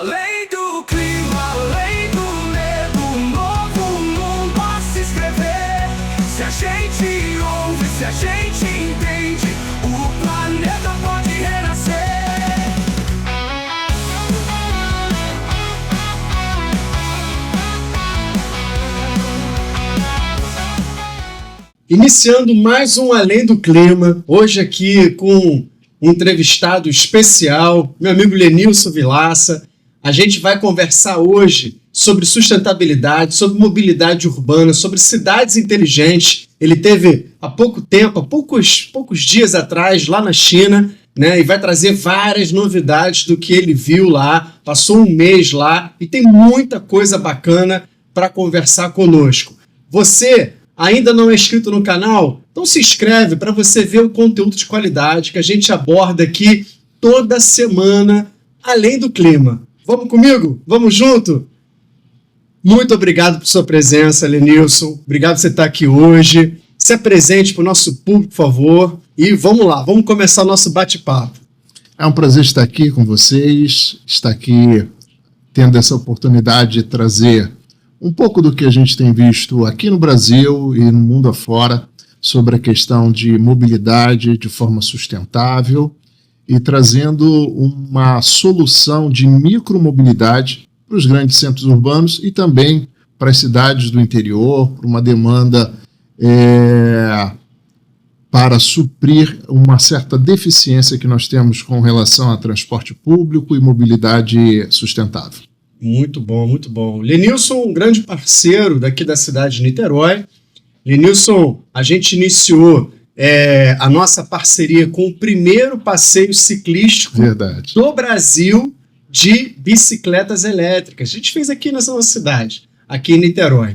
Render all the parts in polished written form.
Além do clima, além do medo, um novo mundo a se escrever. Se a gente ouve, se a gente entende, o planeta pode renascer. Iniciando mais um Além do Clima, hoje aqui com um entrevistado especial, meu amigo Lenilson Vilaça. A gente vai conversar hoje sobre sustentabilidade, sobre mobilidade urbana, sobre cidades inteligentes. Ele teve há pouco tempo, há poucos dias atrás, lá na China, né, e vai trazer várias novidades do que ele viu lá, passou um mês lá e tem muita coisa bacana para conversar conosco. Você ainda não é inscrito no canal? Então se inscreve para você ver o conteúdo de qualidade que a gente aborda aqui toda semana, além do clima. Vamos comigo? Vamos junto? Muito obrigado por sua presença, Lenilson. Obrigado por você estar aqui hoje. Se apresente para o nosso público, por favor. E vamos lá, vamos começar o nosso bate-papo. É um prazer estar aqui com vocês, estar aqui tendo essa oportunidade de trazer um pouco do que a gente tem visto aqui no Brasil e no mundo afora sobre a questão de mobilidade de forma sustentável e trazendo uma solução de micromobilidade para os grandes centros urbanos e também para as cidades do interior, para uma demanda para suprir uma certa deficiência que nós temos com relação a transporte público e mobilidade sustentável. Muito bom, muito bom. Lenilson, um grande parceiro daqui da cidade de Niterói. Lenilson, a gente iniciou a nossa parceria com o primeiro passeio ciclístico do Brasil de bicicletas elétricas. A gente fez aqui nessa nossa cidade, aqui em Niterói.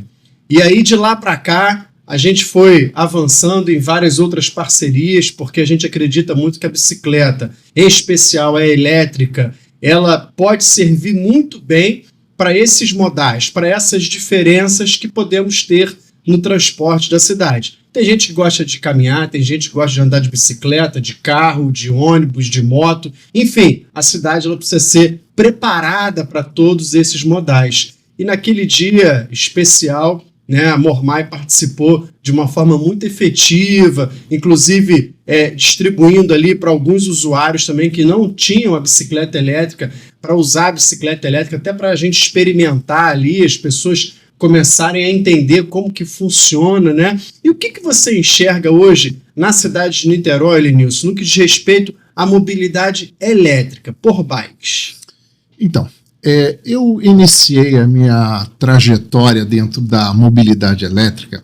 E aí, de lá para cá, a gente foi avançando em várias outras parcerias, porque a gente acredita muito que a bicicleta, em especial a elétrica, ela pode servir muito bem para esses modais, para essas diferenças que podemos ter no transporte da cidade. Tem gente que gosta de caminhar, tem gente que gosta de andar de bicicleta, de carro, de ônibus, de moto. Enfim, a cidade ela precisa ser preparada para todos esses modais. E naquele dia especial, né, a Mormai participou de uma forma muito efetiva, inclusive distribuindo ali para alguns usuários também que não tinham a bicicleta elétrica, para usar a bicicleta elétrica, até para a gente experimentar ali, as pessoas começarem a entender como que funciona, né? E o que você enxerga hoje na cidade de Niterói, Lenilson, no que diz respeito à mobilidade elétrica por bikes? Então, eu iniciei a minha trajetória dentro da mobilidade elétrica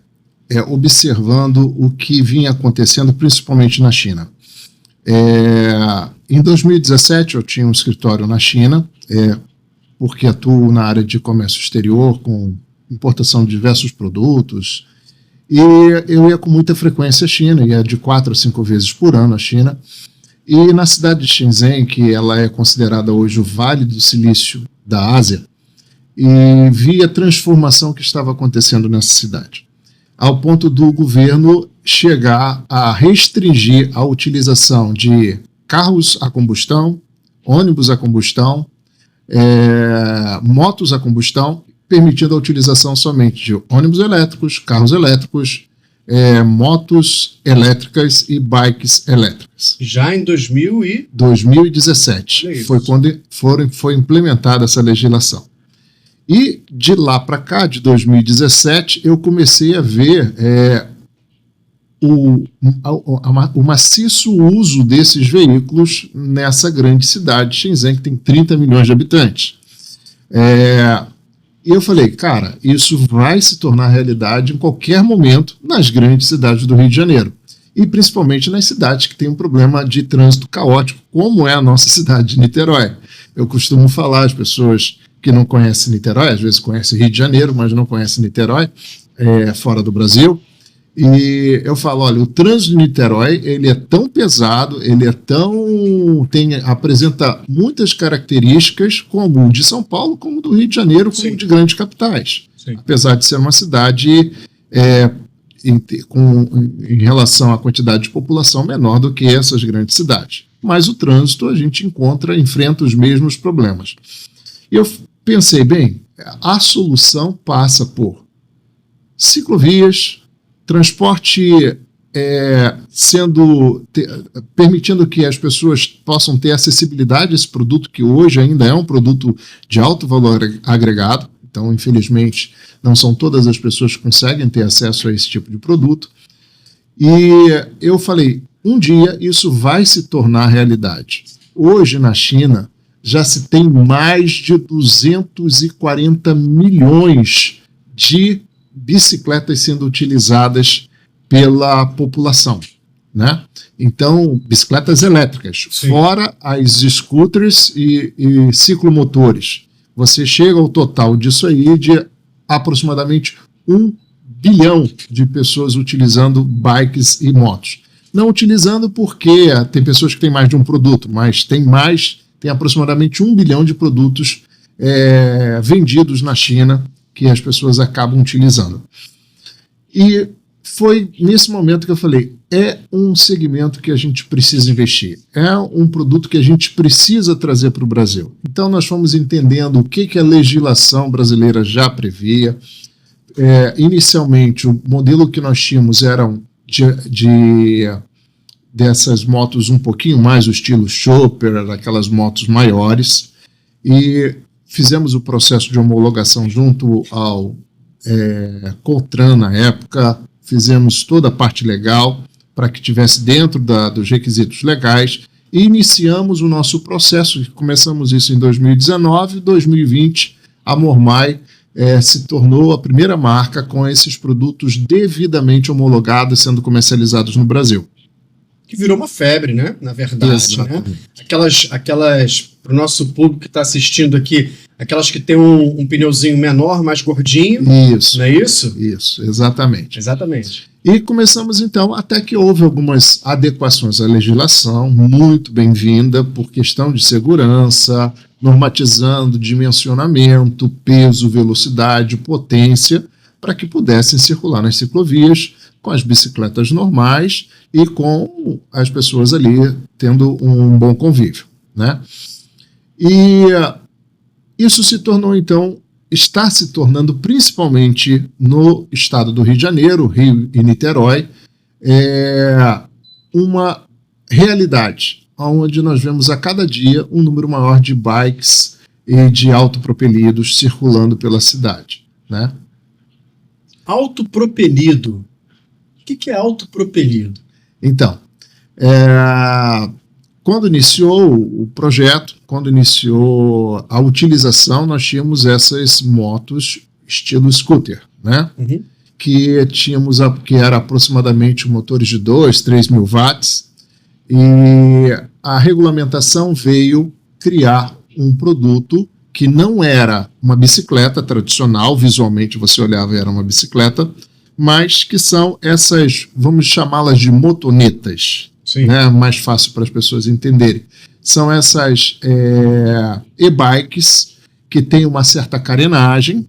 observando o que vinha acontecendo principalmente na China. Em 2017 eu tinha um escritório na China, porque atuo na área de comércio exterior com importação de diversos produtos, e eu ia com muita frequência à China, ia de 4 a 5 vezes por ano à China, e na cidade de Shenzhen, que ela é considerada hoje o Vale do Silício da Ásia, e vi a transformação que estava acontecendo nessa cidade, ao ponto do governo chegar a restringir a utilização de carros a combustão, ônibus a combustão, motos a combustão, permitindo a utilização somente de ônibus elétricos, carros elétricos, motos elétricas e bikes elétricas. Já em 2017 foi quando foi implementada essa legislação. E de lá para cá, de 2017, eu comecei a ver o maciço uso desses veículos nessa grande cidade, Shenzhen, que tem 30 milhões de habitantes. E eu falei, cara, isso vai se tornar realidade em qualquer momento nas grandes cidades do Rio de Janeiro. E principalmente nas cidades que têm um problema de trânsito caótico, como é a nossa cidade de Niterói. Eu costumo falar, as pessoas que não conhecem Niterói, às vezes conhecem Rio de Janeiro, mas não conhecem Niterói, fora do Brasil. E eu falo, olha, o trânsito de Niterói, ele é tão pesado, ele é apresenta muitas características como o de São Paulo, como do Rio de Janeiro, como de grandes capitais. Sim. Apesar de ser uma cidade em relação à quantidade de população menor do que essas grandes cidades. Mas o trânsito a gente enfrenta os mesmos problemas. E eu pensei, bem, a solução passa por ciclovias, transporte permitindo que as pessoas possam ter acessibilidade a esse produto, que hoje ainda é um produto de alto valor agregado. Então, infelizmente, não são todas as pessoas que conseguem ter acesso a esse tipo de produto. E eu falei, um dia isso vai se tornar realidade. Hoje, na China, já se tem mais de 240 milhões de bicicletas sendo utilizadas pela população, né? Então, bicicletas elétricas, Sim. fora as scooters e ciclomotores. Você chega ao total disso aí de aproximadamente 1 bilhão de pessoas utilizando bikes e motos. Não utilizando porque tem pessoas que têm mais de um produto, mas tem aproximadamente 1 bilhão de produtos vendidos na China que as pessoas acabam utilizando. E foi nesse momento que eu falei, é um segmento que a gente precisa investir, é um produto que a gente precisa trazer para o Brasil. Então nós fomos entendendo o que a legislação brasileira já previa. Inicialmente, o modelo que nós tínhamos era dessas motos um pouquinho mais o estilo Chopper, aquelas motos maiores, e fizemos o processo de homologação junto ao CONTRAN na época, fizemos toda a parte legal para que tivesse dentro dos requisitos legais e iniciamos o nosso processo. Começamos isso em 2019, 2020, a Mormai se tornou a primeira marca com esses produtos devidamente homologados sendo comercializados no Brasil. Que virou uma febre, né? Na verdade, né? Aquelas para o nosso público que está assistindo aqui, aquelas que tem um pneuzinho menor, mais gordinho. Isso. Não é isso? Isso, exatamente. Exatamente. E começamos então, até que houve algumas adequações à legislação, muito bem-vinda, por questão de segurança, normatizando dimensionamento, peso, velocidade, potência, para que pudessem circular nas ciclovias com as bicicletas normais e com as pessoas ali tendo um bom convívio, né? E isso se tornou, então, está se tornando, principalmente no estado do Rio de Janeiro, Rio e Niterói, uma realidade, onde nós vemos a cada dia um número maior de bikes e de autopropelidos circulando pela cidade, né? Autopropelido. O que é autopropelido? Então, quando iniciou o projeto, quando iniciou a utilização, nós tínhamos essas motos estilo scooter, né? Uhum. Que era aproximadamente motores de 2, 3 mil watts, e a regulamentação veio criar um produto que não era uma bicicleta tradicional, visualmente você olhava e era uma bicicleta, mas que são essas, vamos chamá-las de motonetas, Sim. né? Mais fácil para as pessoas entenderem. São essas e-bikes que têm uma certa carenagem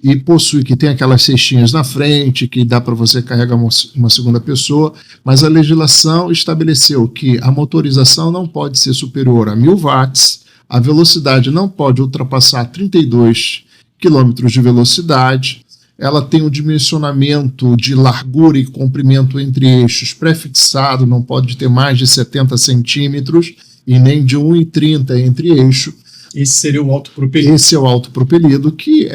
e que tem aquelas cestinhas na frente, que dá para você carregar uma segunda pessoa, mas a legislação estabeleceu que a motorização não pode ser superior a 1000 watts, a velocidade não pode ultrapassar 32 km de velocidade, ela tem um dimensionamento de largura e comprimento entre eixos pré-fixado, não pode ter mais de 70 centímetros e nem de 1,30 entre eixo. Esse seria o autopropelido. Esse é o autopropelido, que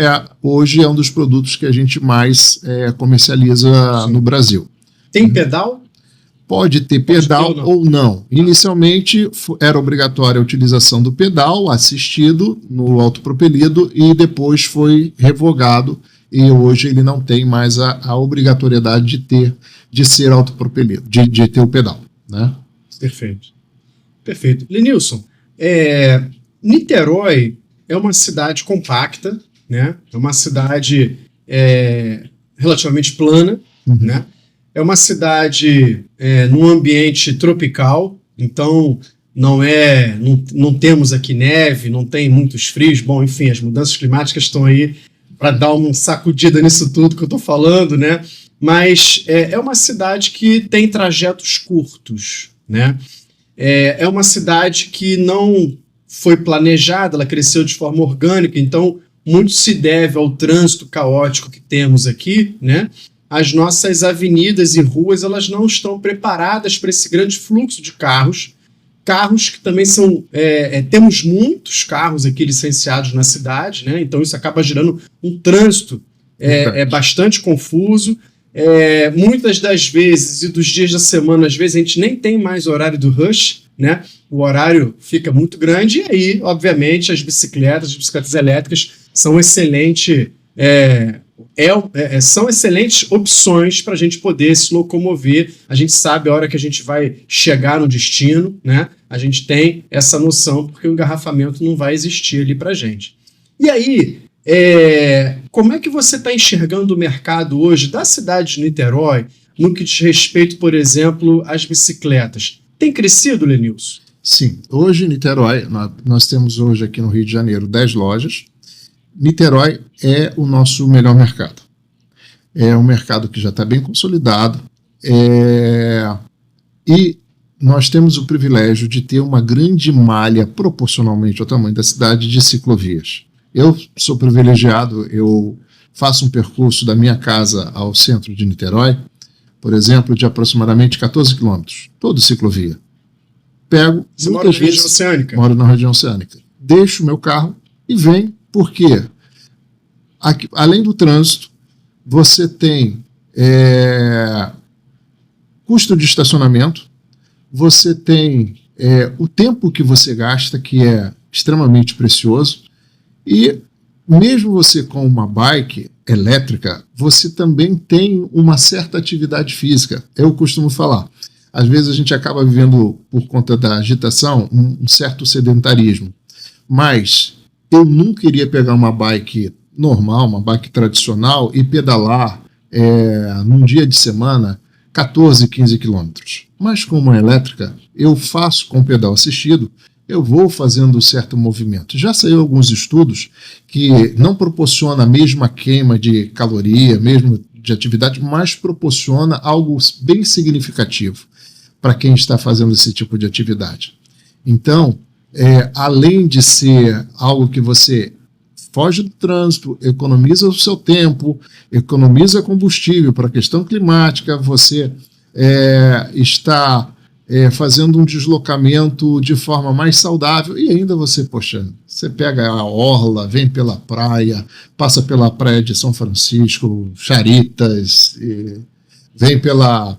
hoje é um dos produtos que a gente mais comercializa no Brasil. Tem pedal? Pode ter pedal ou não. Inicialmente era obrigatória a utilização do pedal assistido no autopropelido e depois foi revogado e hoje ele não tem mais a obrigatoriedade de ser autopropelido, de ter o pedal, né? Perfeito. Lenilson, Niterói é uma cidade compacta, né? É uma cidade relativamente plana, né? É uma cidade num ambiente tropical, então não temos aqui neve, não tem muitos frios. Bom, enfim, as mudanças climáticas estão aí para dar uma sacudida nisso tudo que eu estou falando, né? Mas é uma cidade que tem trajetos curtos, né? É uma cidade que não foi planejada, ela cresceu de forma orgânica, então muito se deve ao trânsito caótico que temos aqui, né? As nossas avenidas e ruas, elas não estão preparadas para esse grande fluxo de carros que também são... temos muitos carros aqui licenciados na cidade, né? Então isso acaba gerando um trânsito bastante confuso. Muitas das vezes e dos dias da semana, às vezes a gente nem tem mais horário do rush, né? O horário fica muito grande e aí, obviamente, as bicicletas elétricas são são excelentes opções para a gente poder se locomover. A gente sabe a hora que a gente vai chegar no destino, né? A gente tem essa noção porque o engarrafamento não vai existir ali para a gente. E aí, como é que você está enxergando o mercado hoje da cidade de Niterói no que diz respeito, por exemplo, às bicicletas? Tem crescido, Lenilson? Sim. Hoje, em Niterói, nós temos hoje aqui no Rio de Janeiro 10 lojas. Niterói é o nosso melhor mercado. É um mercado que já está bem consolidado e nós temos o privilégio de ter uma grande malha, proporcionalmente ao tamanho da cidade, de ciclovias. Eu sou privilegiado, eu faço um percurso da minha casa ao centro de Niterói, por exemplo, de aproximadamente 14 quilômetros, todo ciclovia. Pego, Você mora na região oceânica? Moro na região oceânica. Deixo o meu carro e venho, porque aqui, além do trânsito, você tem custo de estacionamento, você tem o tempo que você gasta, que é extremamente precioso, e mesmo você com uma bike elétrica, você também tem uma certa atividade física. Eu costumo falar, às vezes a gente acaba vivendo, por conta da agitação, um certo sedentarismo, mas eu nunca iria pegar uma bike normal, uma bike tradicional, e pedalar num dia de semana 14, 15 quilômetros. Mas com uma elétrica, eu faço com pedal assistido, eu vou fazendo certo movimento. Já saiu alguns estudos que não proporciona a mesma queima de caloria, mesmo de atividade, mas proporciona algo bem significativo para quem está fazendo esse tipo de atividade. Então, além de ser algo que você foge do trânsito, economiza o seu tempo, economiza combustível para a questão climática, você está fazendo um deslocamento de forma mais saudável e ainda você pega a orla, vem pela praia, passa pela praia de São Francisco, Charitas, vem pela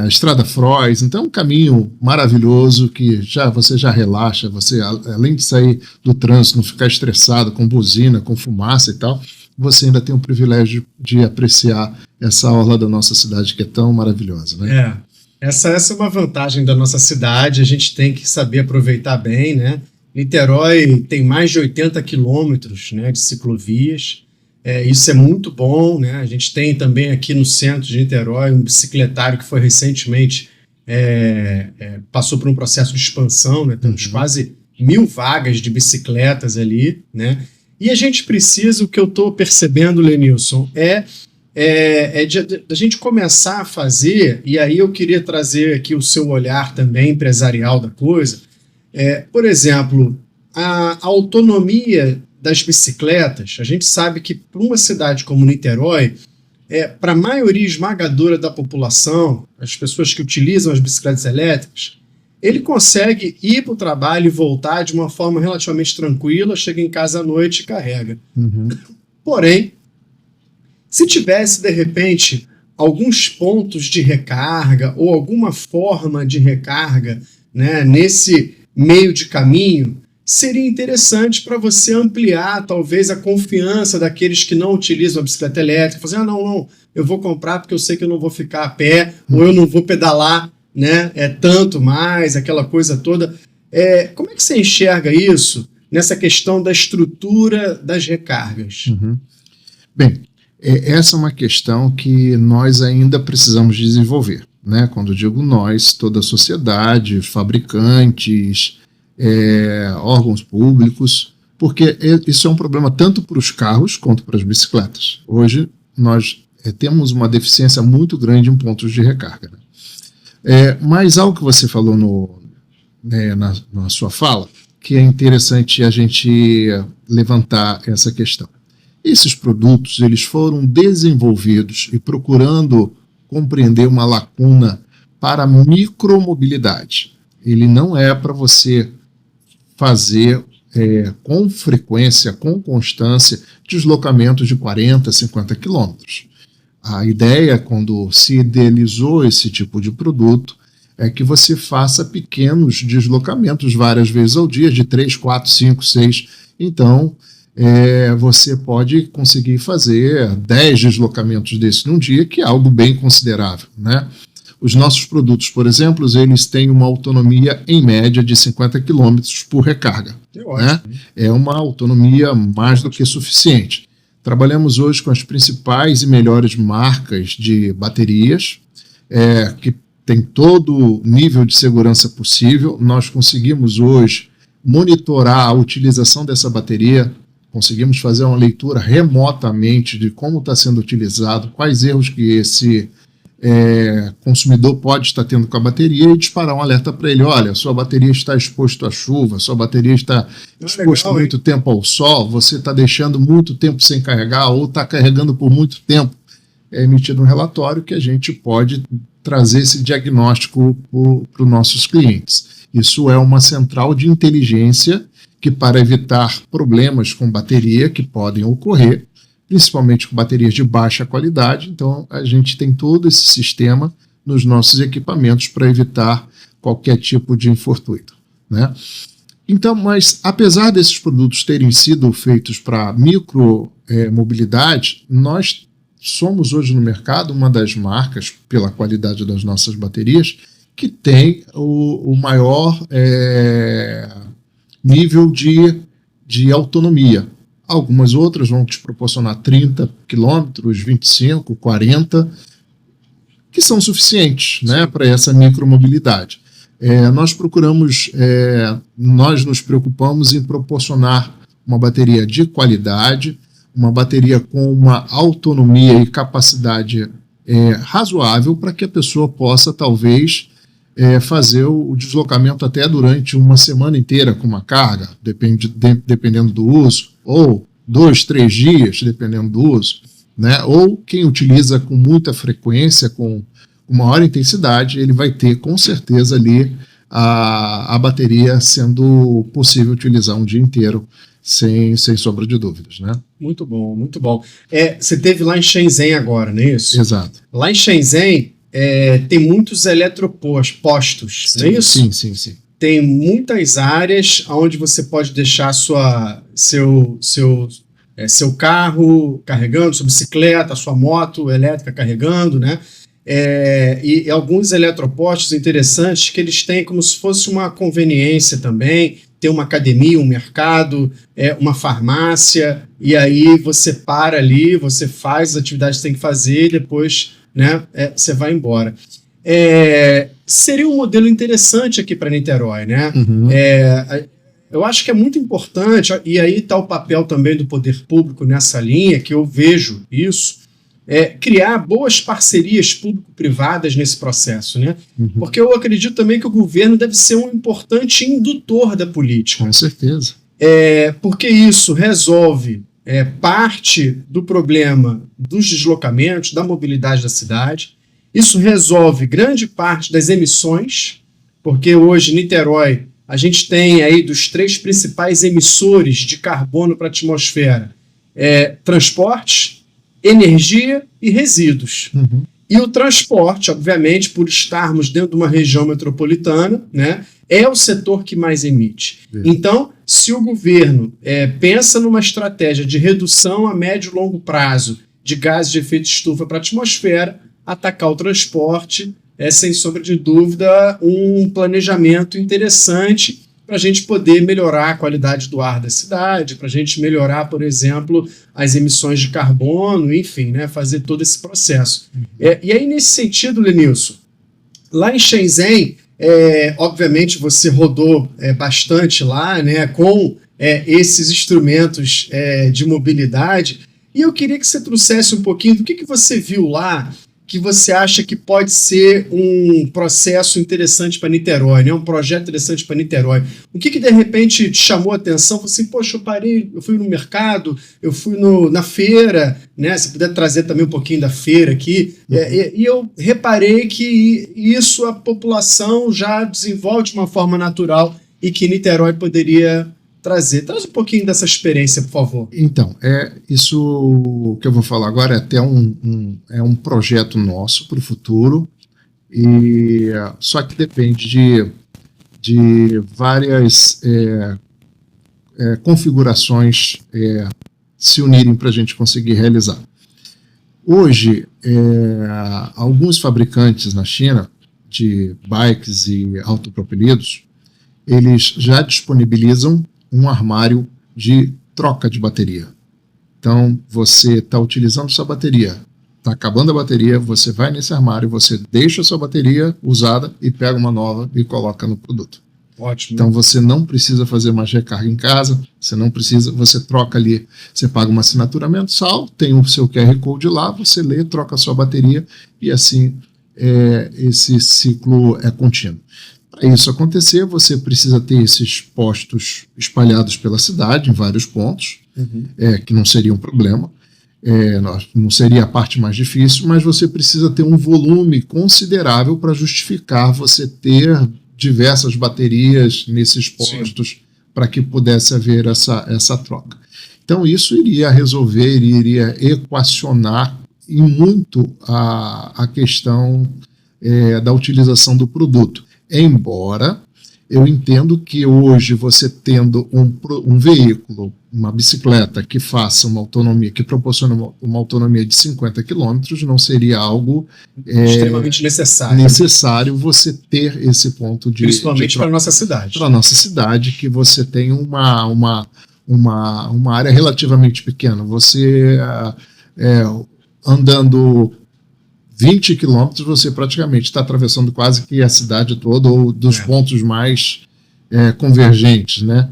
Estrada Frois. Então é um caminho maravilhoso que você já relaxa, você, além de sair do trânsito, não ficar estressado com buzina, com fumaça e tal, você ainda tem o privilégio de apreciar essa orla da nossa cidade que é tão maravilhosa, né? Essa é uma vantagem da nossa cidade, a gente tem que saber aproveitar bem, né? Niterói tem mais de 80 quilômetros, né, de ciclovias. Isso é muito bom, né? A gente tem também aqui no centro de Niterói um bicicletário que foi recentemente passou por um processo de expansão, né? Temos quase 1.000 vagas de bicicletas ali, né? E a gente precisa, o que eu estou percebendo, Lenilson, da gente começar a fazer, e aí eu queria trazer aqui o seu olhar também empresarial da coisa, por exemplo, a autonomia das bicicletas. A gente sabe que para uma cidade como Niterói, para a maioria esmagadora da população, as pessoas que utilizam as bicicletas elétricas, ele consegue ir para o trabalho e voltar de uma forma relativamente tranquila, chega em casa à noite e carrega. Uhum. Porém, se tivesse, de repente, alguns pontos de recarga ou alguma forma de recarga, né, nesse meio de caminho, seria interessante para você ampliar, talvez, a confiança daqueles que não utilizam a bicicleta elétrica. Fazer, não, eu vou comprar porque eu sei que eu não vou ficar a pé, ou eu não vou pedalar, né, tanto mais, aquela coisa toda. Como é que você enxerga isso nessa questão da estrutura das recargas? Uhum. Bem, essa é uma questão que nós ainda precisamos desenvolver, né? Quando eu digo nós, toda a sociedade, fabricantes, órgãos públicos, porque isso é um problema tanto para os carros quanto para as bicicletas. Hoje nós temos uma deficiência muito grande em pontos de recarga, né? Mas algo que você falou né, na sua fala, que é interessante a gente levantar essa questão. Esses produtos eles foram desenvolvidos e procurando compreender uma lacuna para a micromobilidade. Ele não é para você fazer com frequência, com constância, deslocamentos de 40, 50 quilômetros. A ideia, quando se idealizou esse tipo de produto, é que você faça pequenos deslocamentos várias vezes ao dia, de 3, 4, 5, 6. Então, você pode conseguir fazer 10 deslocamentos desses num dia, que é algo bem considerável, né? Os nossos produtos, por exemplo, eles têm uma autonomia em média de 50 km por recarga. Né? É uma autonomia mais do que suficiente. Trabalhamos hoje com as principais e melhores marcas de baterias, que tem todo o nível de segurança possível. Nós conseguimos hoje monitorar a utilização dessa bateria, conseguimos fazer uma leitura remotamente de como está sendo utilizado, quais erros que esse consumidor pode estar tendo com a bateria e disparar um alerta para ele: olha, sua bateria está exposta à chuva, sua bateria está exposta muito tempo ao sol, você está deixando muito tempo sem carregar ou está carregando por muito tempo. É emitido um relatório que a gente pode trazer esse diagnóstico para os nossos clientes. Isso é uma central de inteligência que, para evitar problemas com bateria que podem ocorrer, principalmente com baterias de baixa qualidade, então a gente tem todo esse sistema nos nossos equipamentos para evitar qualquer tipo de infortúnio, né? Então, mas apesar desses produtos terem sido feitos para micromobilidade, nós somos hoje no mercado uma das marcas, pela qualidade das nossas baterias, que tem o maior nível de autonomia. Algumas outras vão te proporcionar 30 quilômetros, 25, 40, que são suficientes, né, para essa micromobilidade. Nós nos preocupamos em proporcionar uma bateria de qualidade, uma bateria com uma autonomia e capacidade razoável para que a pessoa possa, talvez, fazer o deslocamento até durante uma semana inteira com uma carga, dependendo do uso, ou 2, 3 dias, dependendo do uso, né? Ou quem utiliza com muita frequência, com maior intensidade, ele vai ter com certeza ali a bateria sendo possível utilizar um dia inteiro, sem sombra de dúvidas, né? Muito bom, muito bom. Você esteve lá em Shenzhen agora, não é isso? Exato. Lá em Shenzhen tem muitos eletropostos, não é isso? Sim. Tem muitas áreas onde você pode deixar seu carro carregando, sua bicicleta, sua moto elétrica carregando, né? E alguns eletropostos interessantes que eles têm como se fosse uma conveniência também. Tem uma academia, um mercado, uma farmácia, e aí você para ali, você faz as atividades que tem que fazer e depois, né, você vai embora. Seria um modelo interessante aqui para Niterói, né? Uhum. Eu acho que é muito importante, e aí está o papel também do poder público nessa linha, que eu vejo isso, criar boas parcerias público-privadas nesse processo, né? Uhum. Porque eu acredito também que o governo deve ser um importante indutor da política. Com certeza. Porque isso resolve parte do problema dos deslocamentos, da mobilidade da cidade. Isso resolve grande parte das emissões, porque hoje, em Niterói, a gente tem aí dos 3 principais emissores de carbono para a atmosfera: transporte, energia e resíduos. Uhum. E o transporte, obviamente, por estarmos dentro de uma região metropolitana, né, é o setor que mais emite. Então, se o governo pensa numa estratégia de redução a médio e longo prazo de gases de efeito estufa para a atmosfera, atacar o transporte sem sombra de dúvida, um planejamento interessante para a gente poder melhorar a qualidade do ar da cidade, para a gente melhorar, por exemplo, as emissões de carbono, enfim, né, fazer todo esse processo. E aí, nesse sentido, Lenilson, lá em Shenzhen, obviamente você rodou bastante lá, né, com esses instrumentos de mobilidade, e eu queria que você trouxesse um pouquinho do que você viu lá que você acha que pode ser um processo interessante para Niterói, né? Um projeto interessante para Niterói? O que de repente te chamou a atenção? Você assim, poxa, eu fui no mercado, eu fui na feira, né? Se puder trazer também um pouquinho da feira aqui. E eu reparei que isso a população já desenvolve de uma forma natural e que Niterói poderia trazer. Traz um pouquinho dessa experiência, por favor. Então, isso que eu vou falar agora é até um projeto nosso para o futuro, só que depende de várias configurações se unirem para a gente conseguir realizar. Hoje, alguns fabricantes na China de bikes e autopropelidos, eles já disponibilizam um armário de troca de bateria. Então, você está utilizando sua bateria, está acabando a bateria, você vai nesse armário, você deixa a sua bateria usada e pega uma nova e coloca no produto. Ótimo. Então, você não precisa fazer mais recarga em casa, você troca ali, você paga uma assinatura mensal, tem o seu QR Code lá, você lê, troca a sua bateria e assim esse ciclo é contínuo. Para isso acontecer, você precisa ter esses postos espalhados pela cidade, em vários pontos, que não seria um problema, não seria a parte mais difícil, mas você precisa ter um volume considerável para justificar você ter diversas baterias nesses postos para que pudesse haver essa troca. Então, isso iria resolver, iria equacionar em muito a questão da utilização do produto. Embora eu entendo que hoje você tendo um veículo, uma bicicleta que faça uma autonomia, que proporciona uma autonomia de 50 km, não seria algo extremamente necessário você ter esse ponto de... Principalmente para a nossa cidade. Para a nossa cidade, que você tem uma área relativamente pequena. Você andando 20 quilômetros, você praticamente está atravessando quase que a cidade toda, ou dos pontos mais convergentes, né,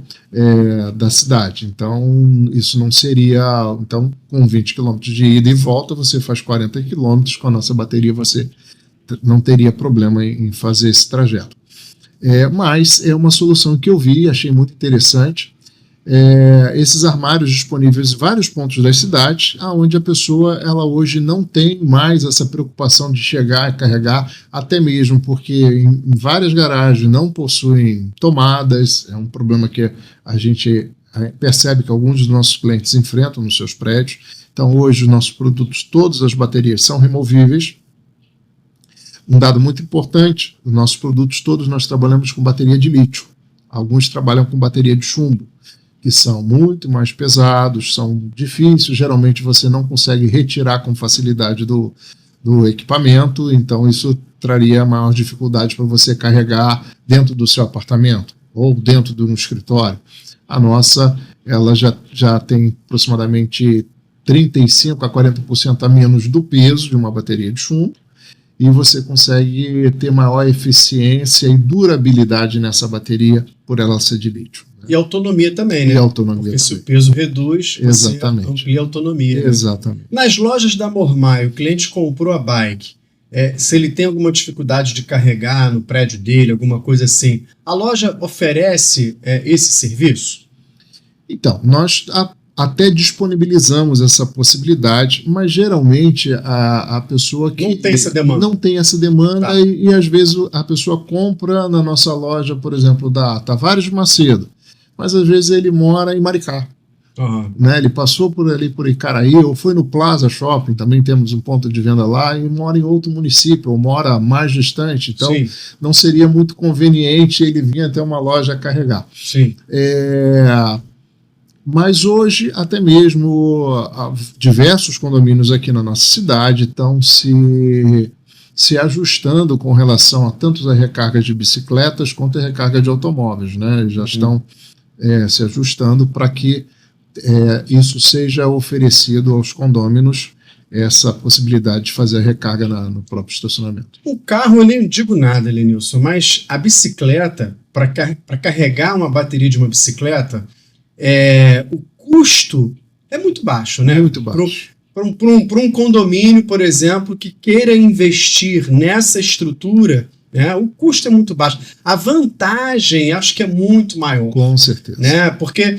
da cidade. Então, isso não seria... Então, com 20 quilômetros de ida e volta, você faz 40 quilômetros, com a nossa bateria você não teria problema em fazer esse trajeto. Mas é uma solução que eu vi e achei muito interessante. Esses armários disponíveis em vários pontos das cidades, onde a pessoa ela hoje não tem mais essa preocupação de chegar e carregar, até mesmo porque em várias garagens não possuem tomadas, é um problema que a gente percebe que alguns dos nossos clientes enfrentam nos seus prédios. Então hoje os nossos produtos, todas as baterias são removíveis. Um dado muito importante, os nossos produtos todos nós trabalhamos com bateria de lítio, alguns trabalham com bateria de chumbo, que são muito mais pesados, são difíceis, geralmente você não consegue retirar com facilidade do equipamento, então isso traria maior dificuldade para você carregar dentro do seu apartamento ou dentro de um escritório. A nossa, ela já tem aproximadamente 35% a 40% a menos do peso de uma bateria de chumbo, e você consegue ter maior eficiência e durabilidade nessa bateria por ela ser de lítio. E autonomia também, né? E autonomia porque também. se o peso reduz, Exatamente. você amplia a autonomia. Né? Exatamente. Nas lojas da Mormai, o cliente comprou a bike, se ele tem alguma dificuldade de carregar no prédio dele, alguma coisa assim, a loja oferece esse serviço? Então, nós até disponibilizamos essa possibilidade, mas geralmente a pessoa que não tem essa demanda. Não tem essa demanda. Tá. E às vezes a pessoa compra na nossa loja, por exemplo, da Tavares de Macedo, mas às vezes ele mora em Maricá. Uhum. Né? Ele passou por ali, por Icaraí, ou foi no Plaza Shopping, também temos um ponto de venda lá, e mora em outro município, ou mora mais distante, então Sim. não seria muito conveniente ele vir até uma loja carregar. Sim. Mas hoje, até mesmo diversos condomínios aqui na nossa cidade estão se ajustando com relação a tanto a recarga de bicicletas quanto a recarga de automóveis, né? Já estão se ajustando para que isso seja oferecido aos condôminos, essa possibilidade de fazer a recarga no próprio estacionamento. O carro, eu nem digo nada, Lenilson, mas a bicicleta, para carregar uma bateria de uma bicicleta, o custo é muito baixo, né? Muito baixo. Para um condomínio, por exemplo, que queira investir nessa estrutura, né, o custo é muito baixo. A vantagem, acho que é muito maior. Com certeza. Né? Porque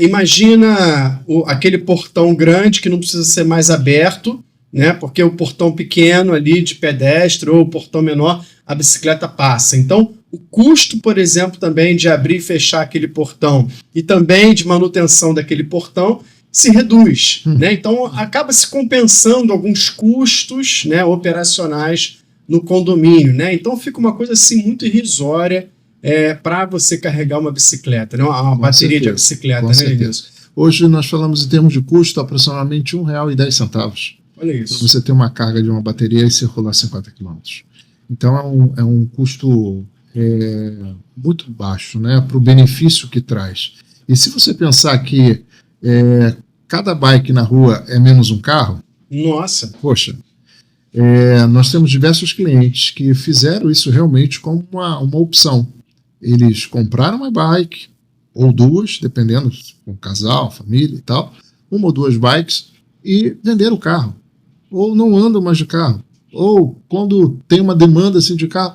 imagina aquele portão grande que não precisa ser mais aberto, né? Porque o portão pequeno ali de pedestre ou o portão menor, a bicicleta passa. Então, o custo, por exemplo, também de abrir e fechar aquele portão e também de manutenção daquele portão se reduz. Né? Então, acaba se compensando alguns custos, né, operacionais no condomínio. Né? Então, fica uma coisa assim muito irrisória para você carregar uma bicicleta, né? Uma bateria de bicicleta. Né, Lenilson? Hoje nós falamos em termos de custo aproximadamente R$ 1,10. Olha isso. Para você ter uma carga de uma bateria e circular 50 km. Então é um custo muito baixo, né, para o benefício que traz. E se você pensar que cada bike na rua é menos um carro, nossa, poxa, nós temos diversos clientes que fizeram isso realmente como uma opção. Eles compraram uma bike, ou duas, dependendo, um casal, família e tal, uma ou duas bikes, e venderam o carro. Ou não andam mais de carro. Ou quando tem uma demanda assim, de carro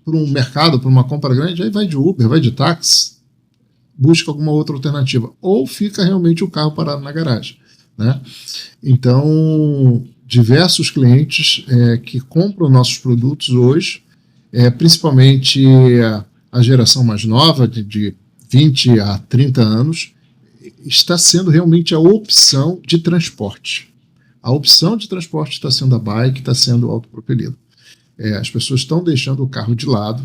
para um mercado, para uma compra grande, aí vai de Uber, vai de táxi, busca alguma outra alternativa. Ou fica realmente o carro parado na garagem. Né? Então, diversos clientes que compram nossos produtos hoje, principalmente a geração mais nova, de 20 a 30 anos, está sendo realmente a opção de transporte. A opção de transporte está sendo a bike, está sendo o autopropelido. As pessoas estão deixando o carro de lado,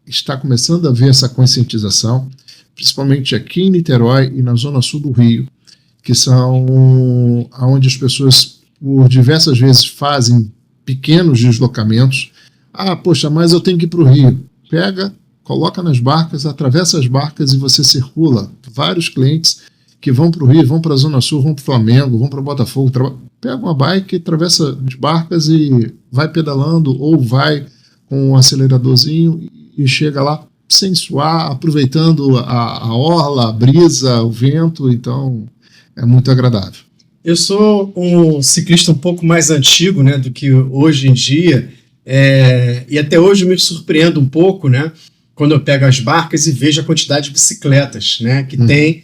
está começando a haver essa conscientização, principalmente aqui em Niterói e na zona sul do Rio, que são onde as pessoas, por diversas vezes, fazem pequenos deslocamentos. Poxa, mas eu tenho que ir para o Rio. Pega, coloca nas barcas, atravessa as barcas e você circula. Vários clientes que vão para o Rio, vão para a Zona Sul, vão para o Flamengo, vão para o Botafogo, pega uma bike, atravessa de barcas e vai pedalando ou vai com um aceleradorzinho e chega lá sem suar, aproveitando a orla, a brisa, o vento, então é muito agradável. Eu sou um ciclista um pouco mais antigo, né, do que hoje em dia, e até hoje eu me surpreendo um pouco, né, quando eu pego as barcas e vejo a quantidade de bicicletas, né, que tem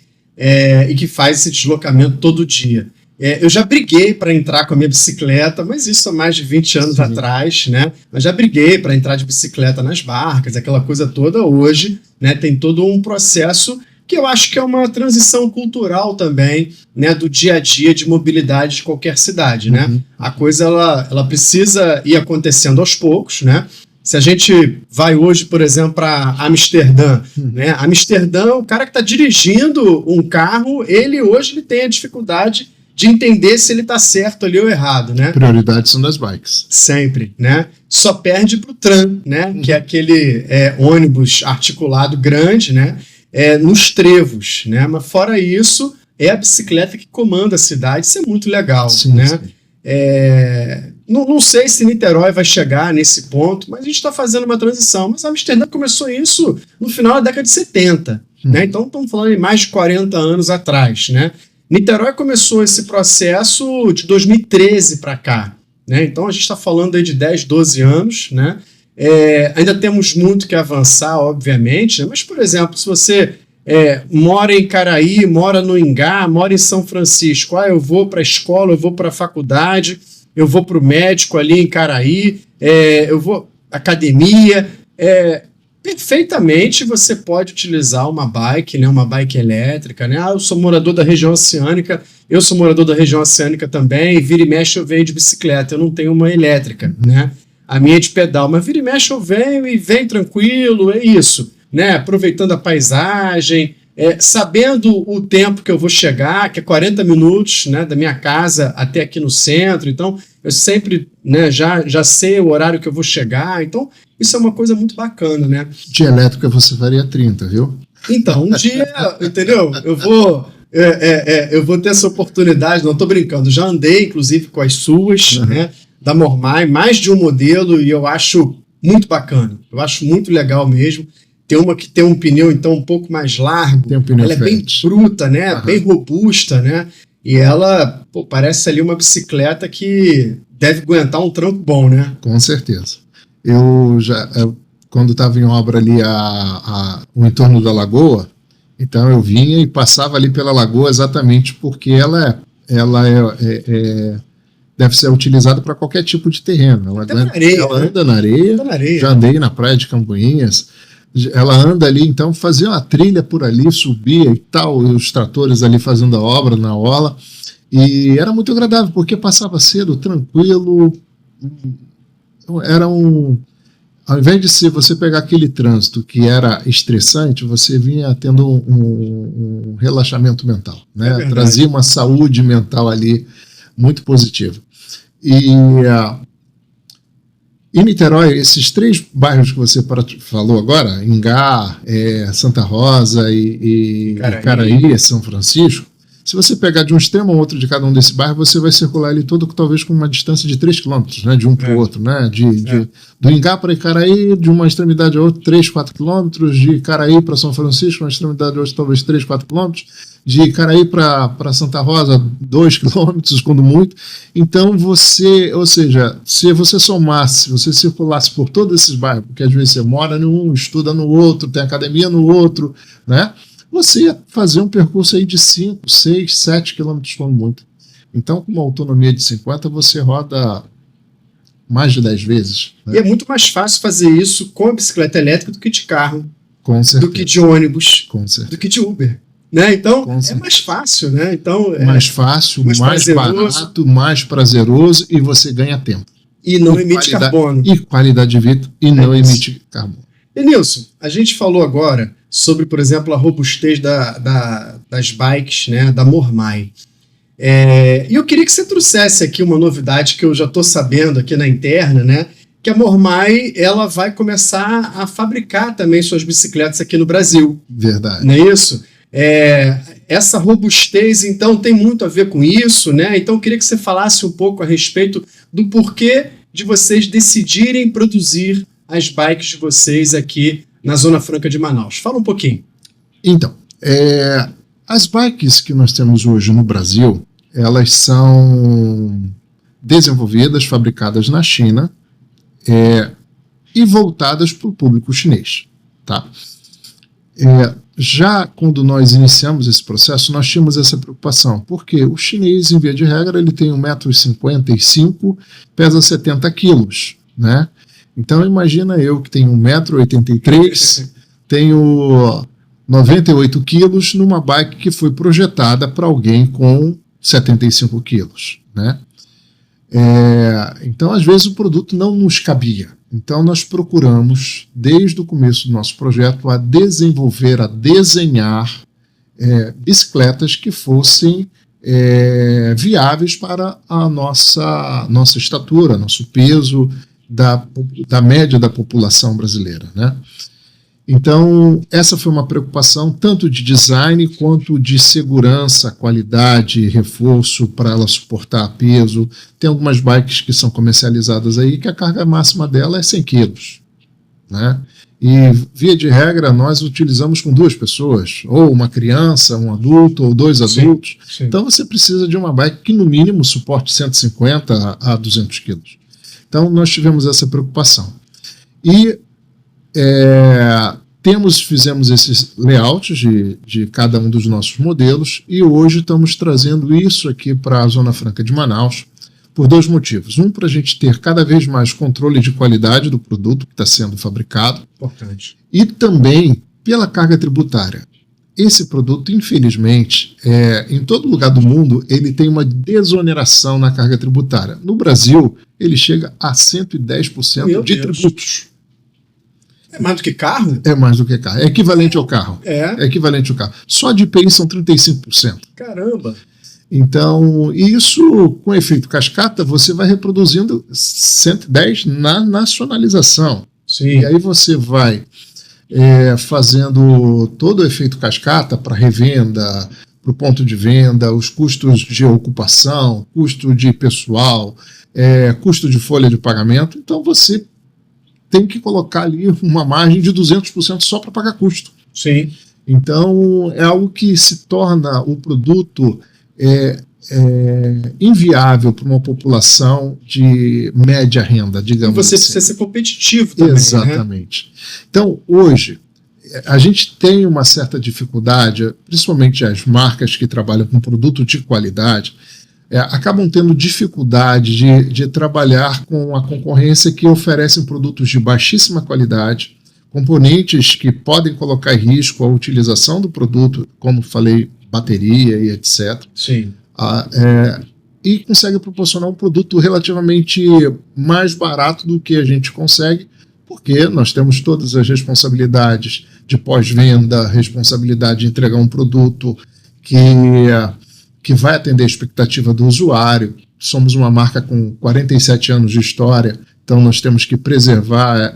e que faz esse deslocamento todo dia. Eu já briguei para entrar com a minha bicicleta, mas isso há mais de 20 anos atrás, né? Mas já briguei para entrar de bicicleta nas barcas, aquela coisa toda. Hoje, né, tem todo um processo que eu acho que é uma transição cultural também, né, do dia a dia de mobilidade de qualquer cidade, né? A coisa ela precisa ir acontecendo aos poucos, né? Se a gente vai hoje, por exemplo, para Amsterdã, né? Amsterdã, o cara que está dirigindo um carro, ele tem a dificuldade de entender se ele está certo ali ou errado, né? Prioridades são das bikes. Sempre, né? Só perde para o tram, né? Que é aquele ônibus articulado grande, né? Nos trevos, né? Mas fora isso, é a bicicleta que comanda a cidade. Isso é muito legal, sim, né? Sim. Não sei se Niterói vai chegar nesse ponto, mas a gente está fazendo uma transição. Mas Amsterdã começou isso no final da década de 70, né? Então estamos falando de mais de 40 anos atrás, né? Niterói começou esse processo de 2013 para cá, né? Então a gente está falando aí de 10, 12 anos, né? Ainda temos muito que avançar, obviamente, né? Mas, por exemplo, se você mora em Caraí, mora no Ingá, mora em São Francisco, eu vou para a escola, eu vou para a faculdade, eu vou para o médico ali em Caraí, eu vou academia, perfeitamente você pode utilizar uma bike, né, uma bike elétrica, né? Eu sou morador da região oceânica, eu sou morador da região oceânica também, vira e mexe eu venho de bicicleta, eu não tenho uma elétrica, né? A minha é de pedal, mas vira e mexe eu venho e venho tranquilo, é isso, né? Aproveitando a paisagem, sabendo o tempo que eu vou chegar, que é 40 minutos, né, da minha casa até aqui no centro, então eu sempre, né, já sei o horário que eu vou chegar, então isso é uma coisa muito bacana, né? De elétrica você faria 30, viu? Então, um dia, entendeu? Eu vou ter essa oportunidade, não estou brincando, já andei inclusive com as suas, né, da Mormai, mais de um modelo, e eu acho muito bacana, eu acho muito legal mesmo. Tem uma que tem um pneu, então, um pouco mais largo. Tem um pneu ela é bem bruta, né? Bem robusta, né? E ela, pô, parece ali uma bicicleta que deve aguentar um tranco bom, né? Com certeza. Quando estava em obra ali o entorno da lagoa, então eu vinha e passava ali pela lagoa exatamente porque ela deve ser utilizada para qualquer tipo de terreno. Ela anda na areia. Já andei na praia de Camboinhas. Ela anda ali, então fazia uma trilha por ali, subia e tal, e os tratores ali fazendo a obra na orla. E era muito agradável, porque passava cedo, tranquilo. Ao invés de você pegar aquele trânsito que era estressante, você vinha tendo um relaxamento mental, né? Trazia uma saúde mental ali muito positiva. E em Niterói, esses 3 bairros que você falou agora, Ingá, Santa Rosa e Caraí, São Francisco, se você pegar de um extremo ao outro de cada um desses bairros, você vai circular ali todo talvez com uma distância de 3 quilômetros, né, de um para o outro, né, do Ingá para Icaraí, de uma extremidade a outra, 3, 4 quilômetros, de Icaraí para São Francisco, uma extremidade a outra, talvez 3, 4 quilômetros, de Icaraí para Santa Rosa, 2 quilômetros, quando muito. Então ou seja, se você somasse, se você circulasse por todos esses bairros, porque às vezes você mora num, estuda no outro, tem academia no outro, né? Você ia fazer um percurso aí de 5, 6, 7 quilômetros quando muito. Então, com uma autonomia de 50, você roda mais de 10 vezes. Né? E é muito mais fácil fazer isso com a bicicleta elétrica do que de carro, com certeza, do que de ônibus, com certeza, do que de Uber. Né? Então, é mais fácil. Né? Então, mais fácil, mais barato, mais prazeroso e você ganha tempo. E não emite carbono. E qualidade de vida e não emite carbono. Denilson, a gente falou agora sobre, por exemplo, a robustez das bikes, né, da Mormai. E eu queria que você trouxesse aqui uma novidade que eu já estou sabendo aqui na interna, né, que a Mormai ela vai começar a fabricar também suas bicicletas aqui no Brasil. Verdade. Não é isso? Essa robustez, então, tem muito a ver com isso, né? Então, eu queria que você falasse um pouco a respeito do porquê de vocês decidirem produzir as bikes de vocês aqui na Zona Franca de Manaus. Fala um pouquinho. Então, as bikes que nós temos hoje no Brasil, elas são desenvolvidas, fabricadas na China e voltadas para o público chinês. Tá? Já quando nós iniciamos esse processo, nós tínhamos essa preocupação, porque o chinês, em via de regra, ele tem 1,55 m, pesa 70 quilos, né? Então imagina eu que tenho 1,83 m, tenho 98 quilos numa bike que foi projetada para alguém com 75 quilos, né? Então às vezes o produto não nos cabia. Então nós procuramos, desde o começo do nosso projeto, a desenvolver, a desenhar bicicletas que fossem viáveis para a nossa estatura, nosso peso, da média da população brasileira, né? Então, essa foi uma preocupação tanto de design quanto de segurança, qualidade, reforço para ela suportar peso. Tem algumas bikes que são comercializadas aí que a carga máxima dela é 100 quilos, né? E, via de regra, nós utilizamos com 2 pessoas, ou uma criança, um adulto, ou 2 adultos. Sim. Então, você precisa de uma bike que, no mínimo, suporte 150 a 200 quilos. Então, nós tivemos essa preocupação. E fizemos esses layouts de cada um dos nossos modelos e hoje estamos trazendo isso aqui para a Zona Franca de Manaus por 2 motivos. Um, para a gente ter cada vez mais controle de qualidade do produto que está sendo fabricado. Importante. E também pela carga tributária. Esse produto, infelizmente, em todo lugar do mundo, ele tem uma desoneração na carga tributária. No Brasil, ele chega a 110% de tributos. É mais do que carro? É mais do que carro. É equivalente ao carro. É equivalente ao carro. Só de IPI são 35%. Caramba! Então, isso, com efeito cascata, você vai reproduzindo 110 na nacionalização. Sim. E aí você vai fazendo todo o efeito cascata para revenda, para o ponto de venda, os custos de ocupação, custo de pessoal, custo de folha de pagamento. Então você tem que colocar ali uma margem de 200% só para pagar custo. Sim. Então é algo que se torna o produto inviável para uma população de média renda, digamos E você assim. precisa ser competitivo também, Exatamente. Então, hoje, a gente tem uma certa dificuldade, principalmente as marcas que trabalham com produto de qualidade, acabam tendo dificuldade de trabalhar com a concorrência que oferecem produtos de baixíssima qualidade, componentes que podem colocar em risco a utilização do produto, como falei, bateria e etc. Sim. E consegue proporcionar um produto relativamente mais barato do que a gente consegue, porque nós temos todas as responsabilidades de pós-venda, responsabilidade de entregar um produto que vai atender a expectativa do usuário. Somos uma marca com 47 anos de história, então nós temos que preservar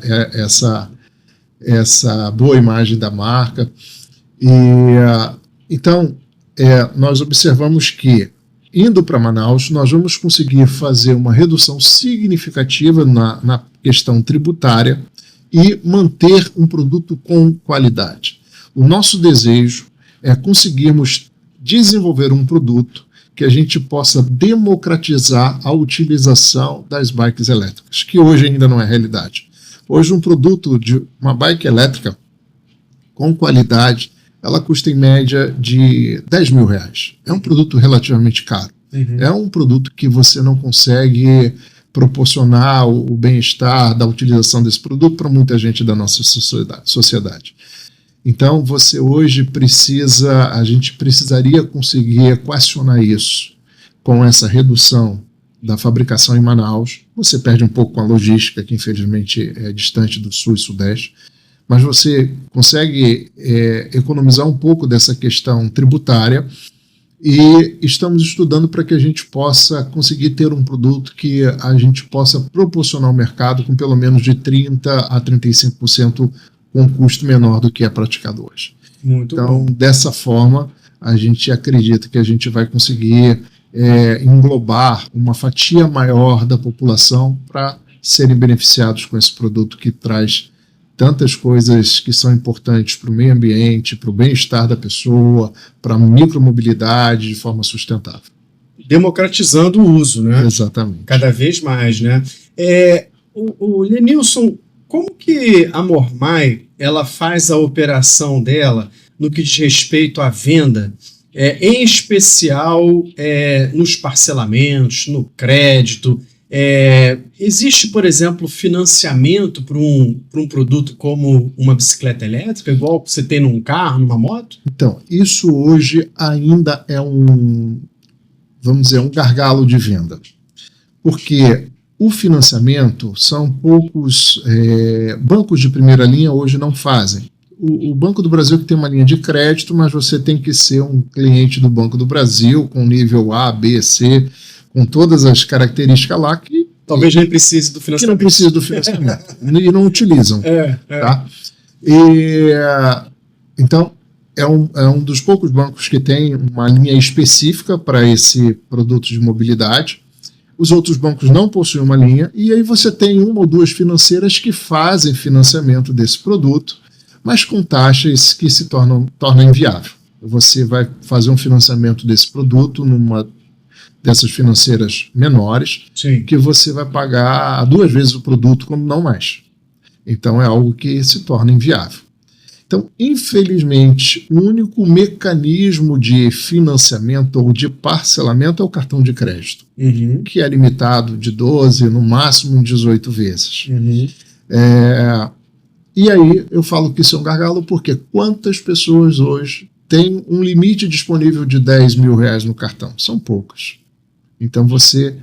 essa boa imagem da marca. Então, nós observamos que, indo para Manaus, nós vamos conseguir fazer uma redução significativa na questão tributária e manter um produto com qualidade. O nosso desejo é conseguirmos desenvolver um produto que a gente possa democratizar a utilização das bikes elétricas, que hoje ainda não é realidade. Hoje, um produto de uma bike elétrica com qualidade, ela custa em média de R$10 mil. É um produto relativamente caro. Uhum. É um produto que você não consegue proporcionar o bem-estar da utilização desse produto para muita gente da nossa sociedade. Então, você hoje a gente precisaria conseguir equacionar isso com essa redução da fabricação em Manaus. Você perde um pouco com a logística, que infelizmente é distante do sul e sudeste, mas você consegue economizar um pouco dessa questão tributária, e estamos estudando para que a gente possa conseguir ter um produto que a gente possa proporcionar ao mercado com pelo menos de 30% a 35% com um custo menor do que é praticado hoje. Muito então, bom. Dessa forma, a gente acredita que a gente vai conseguir englobar uma fatia maior da população para serem beneficiados com esse produto que traz tantas coisas que são importantes para o meio ambiente, para o bem-estar da pessoa, para a micromobilidade de forma sustentável. Democratizando o uso, né? Exatamente. Cada vez mais, né? O Lenilson, como que a Mormai ela faz a operação dela no que diz respeito à venda, em especial nos parcelamentos, no crédito? Existe, por exemplo, financiamento para um produto como uma bicicleta elétrica, igual você tem num carro, numa moto? Então, isso hoje ainda é um gargalo de venda. Porque o financiamento são poucos bancos de primeira linha hoje não fazem. O Banco do Brasil que tem uma linha de crédito, mas você tem que ser um cliente do Banco do Brasil com nível A, B, C, com todas as características lá que talvez nem precise do financiamento. Que não precisa do financiamento e não utilizam. Tá? Então, é um dos poucos bancos que tem uma linha específica para esse produto de mobilidade. Os outros bancos não possuem uma linha, e aí você tem uma ou duas financeiras que fazem financiamento desse produto, mas com taxas que se tornam inviável. Você vai fazer um financiamento desse produto numa dessas financeiras menores, sim, que você vai pagar 2 vezes o produto, como não mais. Então é algo que se torna inviável. Então, infelizmente, o único mecanismo de financiamento ou de parcelamento é o cartão de crédito, que é limitado de 12, no máximo 18 vezes. E aí eu falo que isso é um gargalo porque quantas pessoas hoje têm um limite disponível de R$10 mil no cartão? São poucas. Então você,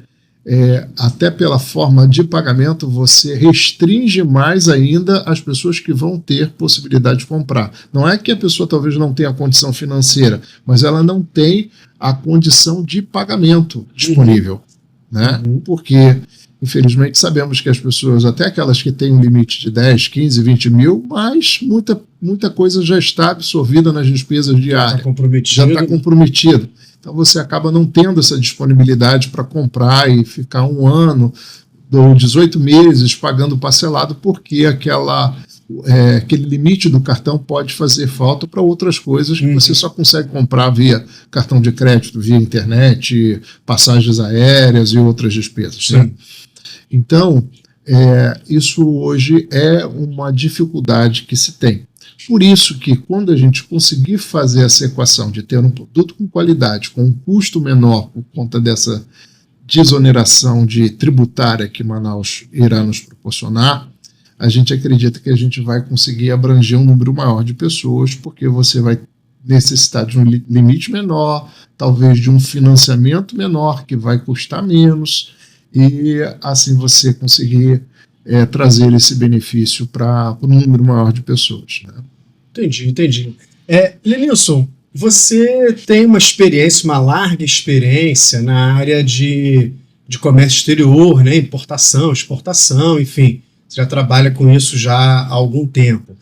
até pela forma de pagamento, você restringe mais ainda as pessoas que vão ter possibilidade de comprar. Não é que a pessoa talvez não tenha condição financeira, mas ela não tem a condição de pagamento disponível. Né? Porque, infelizmente, sabemos que as pessoas, até aquelas que têm um limite de 10, 15, 20 mil, mas muita coisa já está absorvida nas despesas diárias. Já está comprometido. Então você acaba não tendo essa disponibilidade para comprar e ficar 1 ano ou 18 meses pagando parcelado, porque aquela aquele limite do cartão pode fazer falta para outras coisas que você só consegue comprar via cartão de crédito, via internet, passagens aéreas e outras despesas. Né? Então, isso hoje é uma dificuldade que se tem. Por isso que quando a gente conseguir fazer essa equação de ter um produto com qualidade, com um custo menor por conta dessa desoneração tributária que Manaus irá nos proporcionar, a gente acredita que a gente vai conseguir abranger um número maior de pessoas, porque você vai necessitar de um limite menor, talvez de um financiamento menor, que vai custar menos, e assim você conseguir trazer esse benefício para um número maior de pessoas. Né? Entendi. Lenilson, você tem uma larga experiência na área de comércio exterior, né? Importação, exportação, enfim. Você já trabalha com isso já há algum tempo.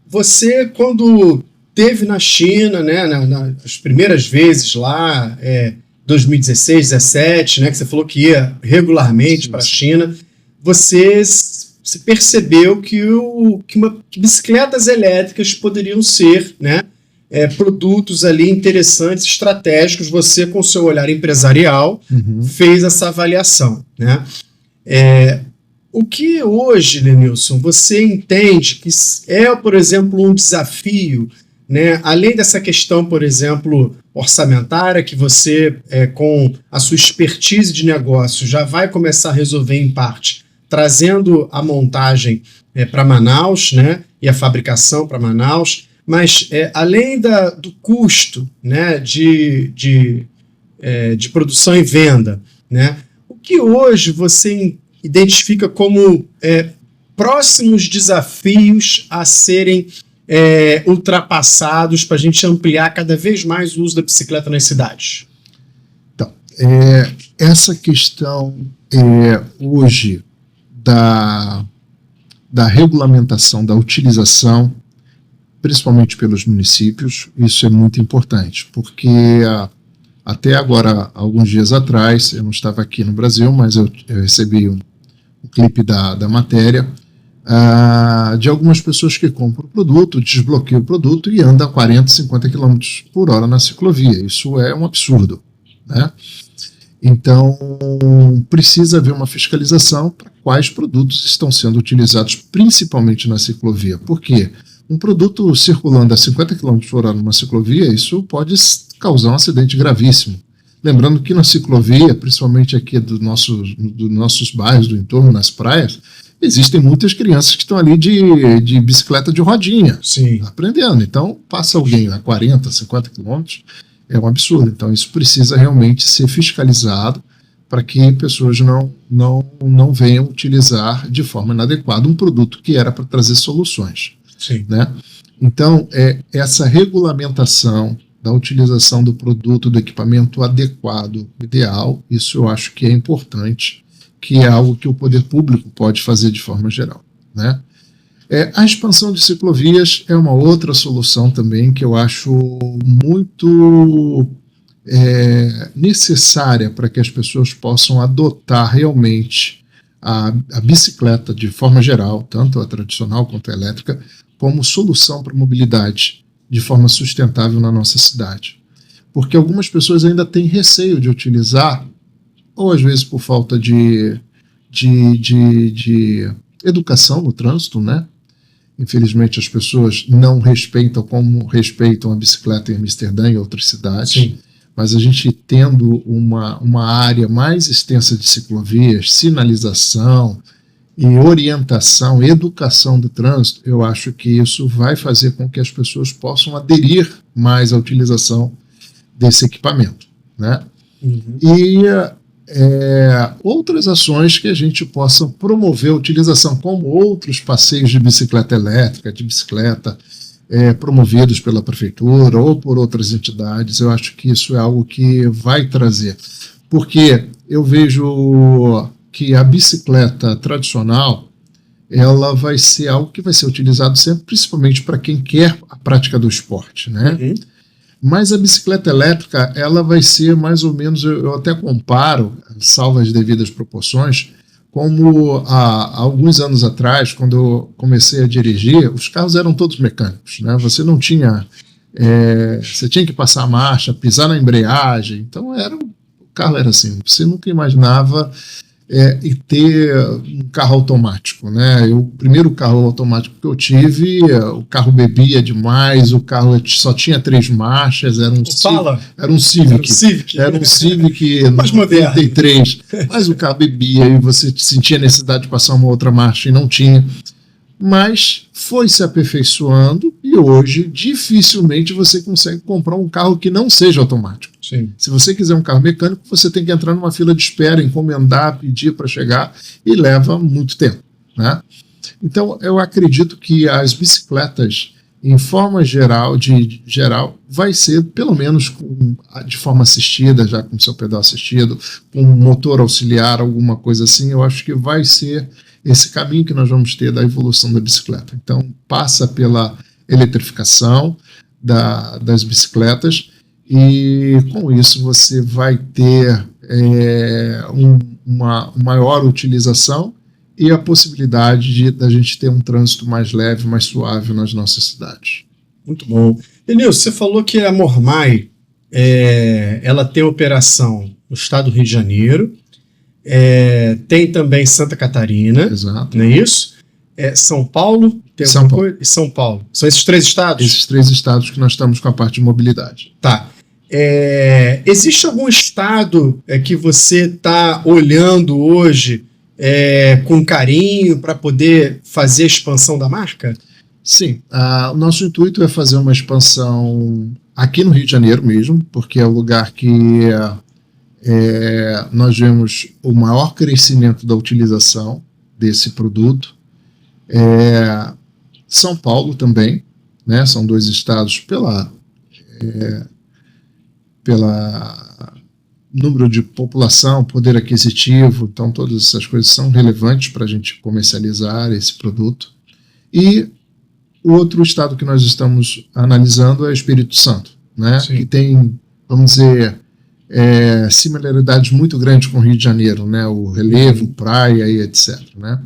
Você, quando esteve na China, né, nas primeiras vezes lá, 2016, 2017, né, que você falou que ia regularmente para a China, você percebeu que bicicletas elétricas poderiam ser, né, produtos ali interessantes, estratégicos. Você, com seu olhar empresarial, fez essa avaliação, né? O que hoje, Lenilson, você entende que por exemplo, um desafio, né? Além dessa questão, por exemplo, orçamentária, que você, com a sua expertise de negócio, já vai começar a resolver em parte, trazendo a montagem para Manaus, né? E a fabricação para Manaus, mas além do custo, né? de produção e venda, né? O que hoje você identifica como próximos desafios a serem ultrapassados para a gente ampliar cada vez mais o uso da bicicleta nas cidades? Então, essa questão hoje da regulamentação da utilização, principalmente pelos municípios, isso é muito importante, porque até agora, alguns dias atrás, eu não estava aqui no Brasil, mas eu recebi um clipe da matéria de algumas pessoas que compram o produto, desbloqueiam o produto e andam a 40, 50 km por hora na ciclovia. Isso é um absurdo, né? Então, precisa haver uma fiscalização para quais produtos estão sendo utilizados, principalmente na ciclovia. Por quê? Um produto circulando a 50 km por hora numa ciclovia, isso pode causar um acidente gravíssimo. Lembrando que na ciclovia, principalmente aqui dos nossos bairros do entorno, nas praias, existem muitas crianças que estão ali de bicicleta de rodinha, aprendendo. Então, passa alguém a 40, 50 quilômetros, é um absurdo. Então, isso precisa realmente ser fiscalizado para que pessoas não venham utilizar de forma inadequada um produto que era para trazer soluções. Né? Então, essa regulamentação da utilização do produto, do equipamento adequado, ideal, isso eu acho que é importante, que é algo que o poder público pode fazer de forma geral. Né? A expansão de ciclovias é uma outra solução também que eu acho muito necessária para que as pessoas possam adotar realmente a bicicleta de forma geral, tanto a tradicional quanto a elétrica, como solução para mobilidade de forma sustentável na nossa cidade. Porque algumas pessoas ainda têm receio de utilizar, ou às vezes por falta de educação no trânsito, né? Infelizmente as pessoas não respeitam como respeitam a bicicleta em Amsterdã e outras cidades. Sim. Mas a gente tendo uma área mais extensa de ciclovias, sinalização e orientação, educação do trânsito, eu acho que isso vai fazer com que as pessoas possam aderir mais à utilização desse equipamento. Né? E outras ações que a gente possa promover a utilização, como outros passeios de bicicleta elétrica, de bicicleta promovidos pela prefeitura ou por outras entidades, eu acho que isso é algo que vai trazer. Porque eu vejo que a bicicleta tradicional, ela vai ser algo que vai ser utilizado sempre, principalmente para quem quer a prática do esporte, né? Mas a bicicleta elétrica, ela vai ser mais ou menos, eu até comparo, salvo as devidas proporções, como há alguns anos atrás, quando eu comecei a dirigir, os carros eram todos mecânicos, né? Você não tinha... você tinha que passar a marcha, pisar na embreagem. Então, o carro era assim. Você nunca imaginava e ter um carro automático, né? O primeiro carro automático que eu tive, o carro bebia demais, o carro só tinha 3 marchas, era um Civic. Era um Civic mais moderno. 93, mas o carro bebia e você sentia necessidade de passar uma outra marcha e não tinha. Mas foi se aperfeiçoando e hoje dificilmente você consegue comprar um carro que não seja automático. Sim. Se você quiser um carro mecânico, você tem que entrar numa fila de espera, encomendar, pedir para chegar e leva muito tempo, né? Então, eu acredito que as bicicletas, em forma geral, vai ser pelo menos de forma assistida, já com seu pedal assistido, com um motor auxiliar, alguma coisa assim. Eu acho que vai ser esse caminho que nós vamos ter da evolução da bicicleta. Então, passa pela eletrificação das bicicletas e, com isso, você vai ter uma maior utilização e a possibilidade da gente ter um trânsito mais leve, mais suave nas nossas cidades. Muito bom. Denilson, você falou que a Mormai ela tem operação no estado do Rio de Janeiro, tem também Santa Catarina, Exato. não é isso? São Paulo, tem São alguma Paulo. coisa? E São Paulo. São esses 3 estados? Esses 3 estados que nós estamos com a parte de mobilidade. Tá. Existe algum estado que você está olhando hoje com carinho para poder fazer a expansão da marca? Sim. O nosso intuito é fazer uma expansão aqui no Rio de Janeiro mesmo, porque é o lugar que nós vemos o maior crescimento da utilização desse produto. São Paulo também, né? São 2 estados pela número de população, poder aquisitivo, então todas essas coisas são relevantes para a gente comercializar esse produto. E o outro estado que nós estamos analisando é o Espírito Santo, né? Que tem, vamos dizer, similaridades muito grandes com o Rio de Janeiro, né? O relevo, praia e etc. Né?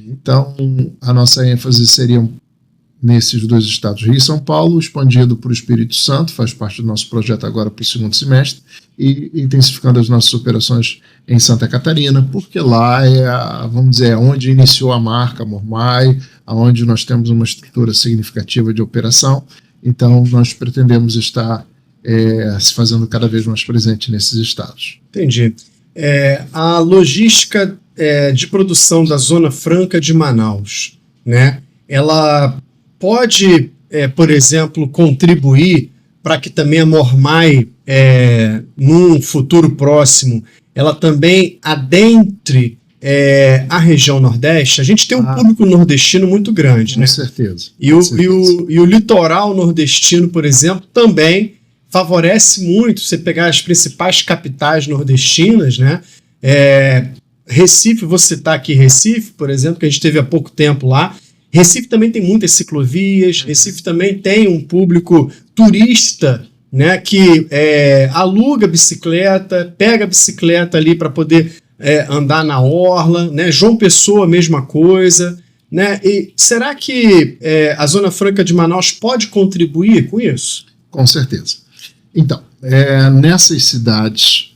Então, a nossa ênfase seria nesses 2 estados, Rio e São Paulo, expandido para o Espírito Santo, faz parte do nosso projeto agora para o 2º semestre, e intensificando as nossas operações em Santa Catarina, porque lá vamos dizer, onde iniciou a marca Mormai, onde nós temos uma estrutura significativa de operação. Então, nós pretendemos estar se fazendo cada vez mais presente nesses estados. Entendi. A logística de produção da Zona Franca de Manaus, né? Ela pode, por exemplo, contribuir para que também a Mormai, num futuro próximo, ela também adentre a região Nordeste? A gente tem um público nordestino muito grande, né? Com certeza. E o litoral nordestino, por exemplo, também favorece muito você pegar as principais capitais nordestinas, né? Recife, vou citar aqui Recife, por exemplo, que a gente teve há pouco tempo lá. Recife também tem muitas ciclovias, Recife também tem um público turista, né, que aluga bicicleta, pega a bicicleta ali para poder andar na orla, né? João Pessoa, mesma coisa, né? E será que a Zona Franca de Manaus pode contribuir com isso? Com certeza. Então, nessas cidades,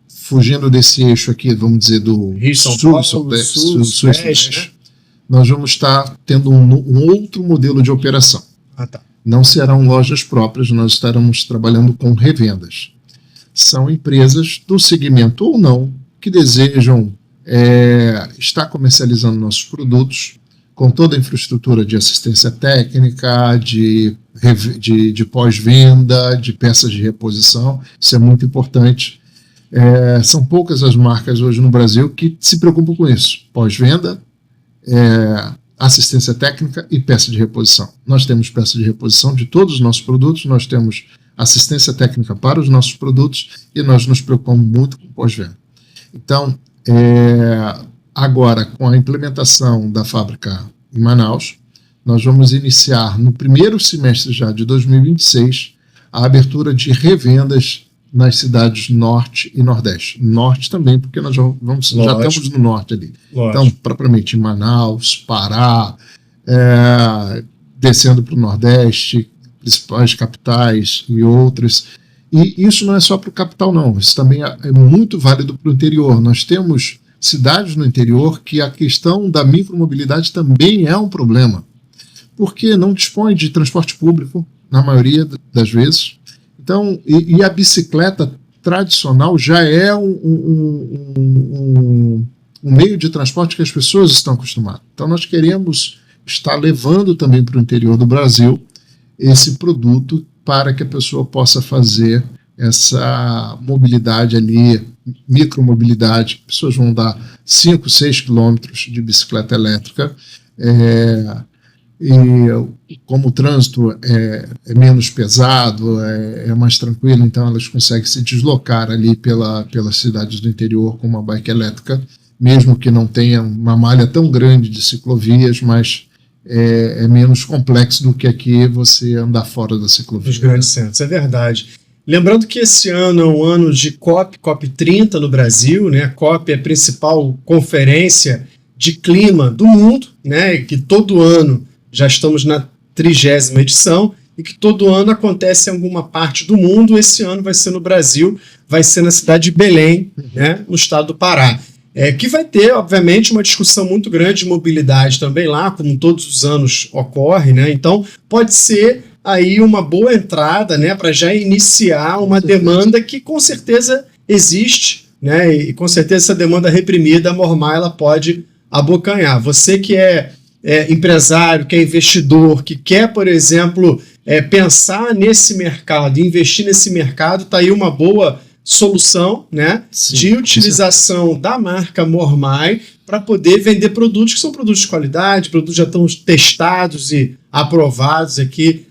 fugindo desse eixo aqui, vamos dizer, do Rio, São Paulo, Sul-Sudeste, né? Nós vamos estar tendo um outro modelo de operação. Tá. Não serão lojas próprias, nós estaremos trabalhando com revendas. São empresas do segmento ou não que desejam estar comercializando nossos produtos com toda a infraestrutura de assistência técnica, de pós-venda, de peças de reposição. Isso é muito importante. São poucas as marcas hoje no Brasil que se preocupam com isso. Pós-venda, assistência técnica e peça de reposição. Nós temos peça de reposição de todos os nossos produtos, nós temos assistência técnica para os nossos produtos e nós nos preocupamos muito com pós-venda. Então, agora, com a implementação da fábrica em Manaus, nós vamos iniciar no 1º semestre já de 2026 a abertura de revendas nas cidades norte e nordeste. Norte também, porque nós já estamos no norte ali. Lógico. Então, propriamente em Manaus, Pará, descendo para o nordeste, principais capitais e outras. E isso não é só para o capital, não. Isso também é muito válido para o interior. Nós temos cidades no interior que a questão da micromobilidade também é um problema, porque não dispõe de transporte público, na maioria das vezes. Então, e a bicicleta tradicional já é um meio de transporte que as pessoas estão acostumadas. Então, nós queremos estar levando também para o interior do Brasil esse produto para que a pessoa possa fazer essa mobilidade ali, micromobilidade. Pessoas vão dar 5, 6 quilômetros de bicicleta elétrica, e como o trânsito é menos pesado, é mais tranquilo, então elas conseguem se deslocar ali pelas cidades do interior com uma bike elétrica, mesmo que não tenha uma malha tão grande de ciclovias, mas é menos complexo do que aqui você andar fora da ciclovia. Nos grandes centros, é verdade. Lembrando que esse ano é um ano de COP30 no Brasil, né? A COP é a principal conferência de clima do mundo, né? E que todo ano, já estamos na 30ª edição, e que todo ano acontece em alguma parte do mundo. Esse ano vai ser no Brasil, vai ser na cidade de Belém, né? No estado do Pará. Que vai ter, obviamente, uma discussão muito grande de mobilidade também lá, como todos os anos ocorre, né? Então, pode ser aí uma boa entrada, né, para já iniciar uma demanda que com certeza existe, né? E com certeza essa demanda reprimida, a Mormai, ela pode abocanhar. Você que é empresário, que é investidor, que quer, por exemplo, pensar nesse mercado, investir nesse mercado, está aí uma boa solução, né, de utilização da marca Mormai para poder vender produtos que são produtos de qualidade, produtos que já estão testados e aprovados aqui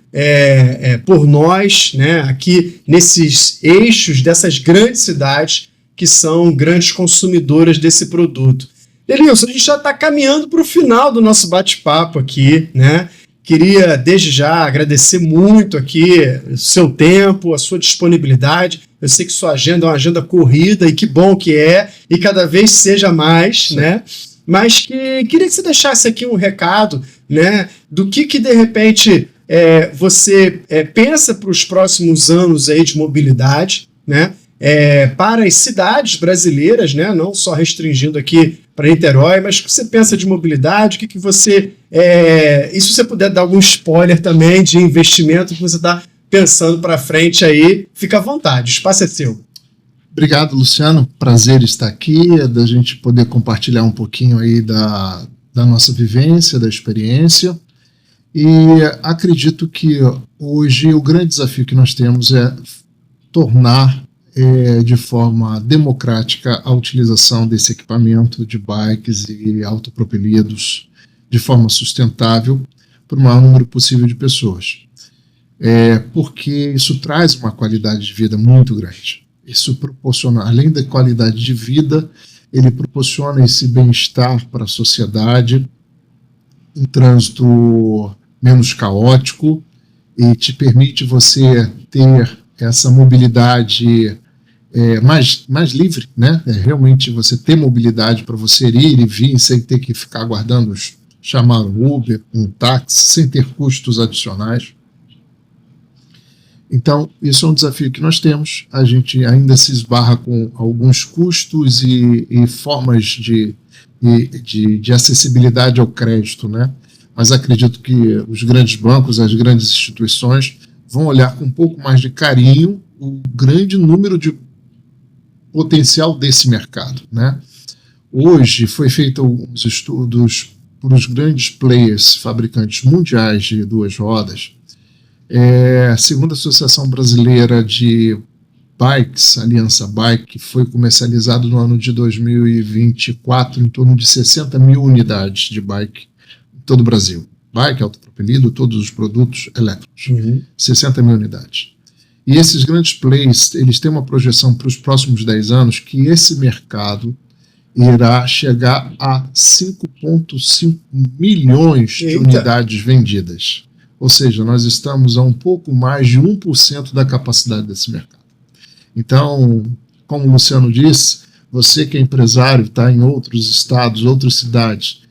por nós, né, aqui nesses eixos dessas grandes cidades que são grandes consumidoras desse produto. Lenilson, a gente já está caminhando para o final do nosso bate-papo aqui, né? Queria, desde já, agradecer muito aqui o seu tempo, a sua disponibilidade. Eu sei que sua agenda é uma agenda corrida, e que bom que é, e cada vez seja mais, né? Mas queria que você deixasse aqui um recado, né? Do que de repente, você pensa para os próximos anos aí de mobilidade, né? Para as cidades brasileiras, né? Não só restringindo aqui para Niterói, mas o que você pensa de mobilidade, o que você... E se você puder dar algum spoiler também de investimento que você está pensando para frente aí, fica à vontade, o espaço é seu. Obrigado, Luciano, prazer estar aqui, da gente poder compartilhar um pouquinho aí da nossa vivência, da experiência, e acredito que hoje o grande desafio que nós temos é tornar de forma democrática a utilização desse equipamento de bikes e autopropelidos de forma sustentável para o maior número possível de pessoas. Porque isso traz uma qualidade de vida muito grande. Isso proporciona, além da qualidade de vida, ele proporciona esse bem-estar para a sociedade, um trânsito menos caótico, e te permite você ter essa mobilidade mais livre, né? Realmente você ter mobilidade para você ir e vir sem ter que ficar aguardando chamar um Uber, um táxi, sem ter custos adicionais. Então, isso é um desafio que nós temos. A gente ainda se esbarra com alguns custos e formas de acessibilidade ao crédito, né? Mas acredito que os grandes bancos, as grandes instituições vão olhar com um pouco mais de carinho o grande número de potencial desse mercado, né? Hoje foi feito alguns estudos por os grandes players, fabricantes mundiais de duas rodas. Segundo a Associação Brasileira de Bikes, Aliança Bike, foi comercializado no ano de 2024 em torno de 60 mil unidades de bike em todo o Brasil. Bike, autopropelido, todos os produtos elétricos. 60 mil unidades. E esses grandes players, eles têm uma projeção para os próximos 10 anos que esse mercado irá chegar a 5,5 milhões de unidades vendidas. Ou seja, nós estamos a um pouco mais de 1% da capacidade desse mercado. Então, como o Luciano disse, você que é empresário, está em outros estados, outras cidades,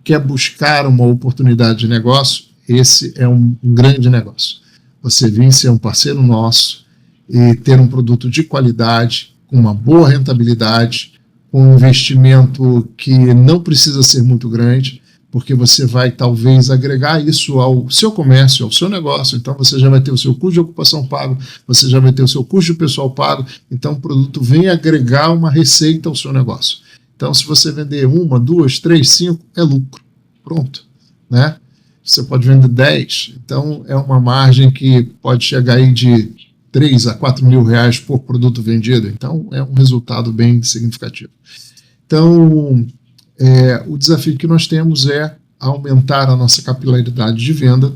quer buscar uma oportunidade de negócio, esse é um grande negócio. Você vir ser um parceiro nosso e ter um produto de qualidade, com uma boa rentabilidade, com um investimento que não precisa ser muito grande, porque você vai talvez agregar isso ao seu comércio, ao seu negócio. Então você já vai ter o seu custo de ocupação pago, você já vai ter o seu custo de pessoal pago, então o produto vem agregar uma receita ao seu negócio. Então se você vender 1, 2, 3, 5, é lucro, pronto, né? Você pode vender 10, então é uma margem que pode chegar aí de 3 a 4 mil reais por produto vendido, então é um resultado bem significativo. Então, o desafio que nós temos é aumentar a nossa capilaridade de venda,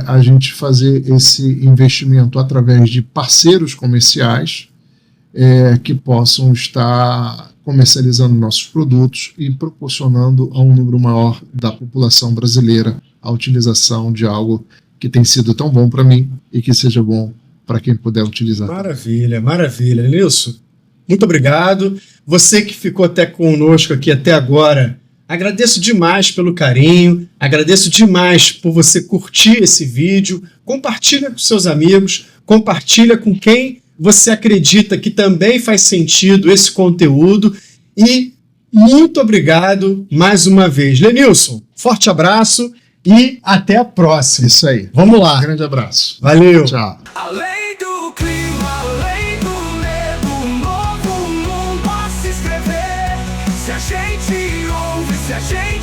a gente fazer esse investimento através de parceiros comerciais que possam estar comercializando nossos produtos e proporcionando a um número maior da população brasileira a utilização de algo que tem sido tão bom para mim e que seja bom para quem puder utilizar. Maravilha, maravilha. Nilson, muito obrigado. Você que ficou até conosco aqui até agora, agradeço demais pelo carinho, agradeço demais por você curtir esse vídeo, compartilha com seus amigos, compartilha com quem você acredita que também faz sentido esse conteúdo e muito obrigado mais uma vez. Lenilson, forte abraço e até a próxima. Isso aí. Vamos lá. Um grande abraço. Valeu. Tchau. Além do clima, além do medo, um novo mundo a se escrever. Se a gente ouve, se a gente